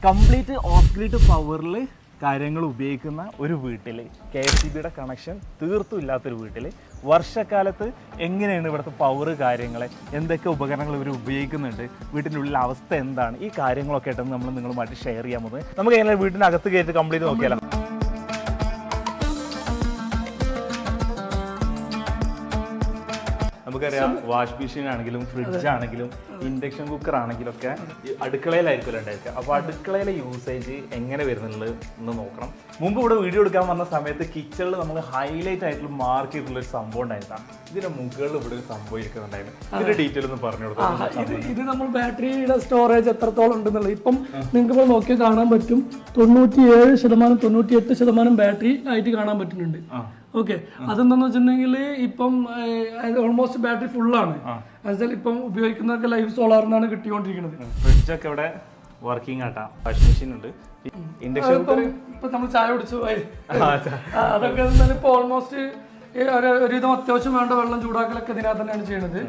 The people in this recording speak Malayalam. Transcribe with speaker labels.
Speaker 1: കംപ്ലീറ്റ് ഓഫ് ഗ്രിഡ് പവറിൽ കാര്യങ്ങൾ ഉപയോഗിക്കുന്ന ഒരു വീട്ടിൽ KSEBയുടെ കണക്ഷൻ തീർത്തും ഇല്ലാത്തൊരു വീട്ടിൽ വർഷക്കാലത്ത് എങ്ങനെയാണ് ഇവിടുത്തെ പവർ കാര്യങ്ങൾ എന്തൊക്കെ ഉപകരണങ്ങൾ ഇവർ ഉപയോഗിക്കുന്നുണ്ട് വീട്ടിൻ്റെ ഉള്ളിലെ അവസ്ഥ എന്താണ് ഈ കാര്യങ്ങളൊക്കെ ആയിട്ടാണ് നമ്മൾ നിങ്ങളുമായിട്ട് ഷെയർ ചെയ്യാൻ പോകുന്നത്. നമുക്ക് എങ്ങനെ വീട്ടിനകത്ത് കയറ്റി കംപ്ലീറ്റ് നോക്കിയാലോ. നമുക്കറിയാം വാഷ് മെഷീൻ ആണെങ്കിലും ഫ്രിഡ്ജ് ആണെങ്കിലും ഇൻഡക്ഷൻ കുക്കർ ആണെങ്കിലും ഒക്കെ അടുക്കളയിലായിരിക്കുമല്ലോ ഉണ്ടായിരിക്കുക. അപ്പോൾ അടുക്കളയിലെ യൂസേജ് എങ്ങനെ വരുന്നുള്ളത് എന്ന് നോക്കണം. മുമ്പ് ഇവിടെ വീഡിയോ എടുക്കാൻ വന്ന സമയത്ത് കിച്ചണിൽ നമ്മൾ ഹൈലൈറ്റ് ആയിട്ടുള്ള മാർക്ക് ചെയ്തിട്ടുള്ള ഒരു സംഭവം ഉണ്ടായിരുന്നതാണ്. ഇതിന്റെ മുകളിൽ ഇവിടെ ഒരു സംഭവം ഇരിക്കുന്നുണ്ടായിരുന്നു. ഇതിന്റെ ഡീറ്റെയിൽ ഒന്ന് പറഞ്ഞു കൊടുക്കാം.
Speaker 2: ഇത് നമ്മൾ ബാറ്ററിയുടെ സ്റ്റോറേജ് എത്രത്തോളം ഉണ്ടെന്നുള്ളത് ഇപ്പം നിങ്ങൾക്ക് ഇപ്പോൾ നോക്കിയാൽ കാണാൻ പറ്റും. 97%, 98% ബാറ്ററി ആയിട്ട് കാണാൻ പറ്റുന്നുണ്ട്. ഓക്കെ, അതെന്താന്ന് വെച്ചിട്ടുണ്ടെങ്കിൽ ഇപ്പം ഓൾമോസ്റ്റ് ബാറ്ററി ഫുള്ളാണ്. എന്നുവെച്ചാൽ ഇപ്പം ഉപയോഗിക്കുന്നതൊക്കെ ലൈവ് സോളാറിനാണ് കിട്ടിക്കൊണ്ടിരിക്കുന്നത്.
Speaker 1: ഫ്രിഡ്ജൊക്കെ ഇവിടെ വർക്കിംഗ് ആട്ടാ, വാഷിംഗ് മെഷീൻ ഉണ്ട്, ഇൻഡക്ഷൻ
Speaker 2: ഇപ്പൊ നമ്മൾ ചായ കുടിച്ചു അതൊക്കെ ഇപ്പൊ ഓൾമോസ്റ്റ് ഒരുവിധം അത്യാവശ്യം വേണ്ട വെള്ളം ചൂടാക്കലൊക്കെ ഇതിനകത്ത് തന്നെയാണ് ചെയ്യുന്നത്.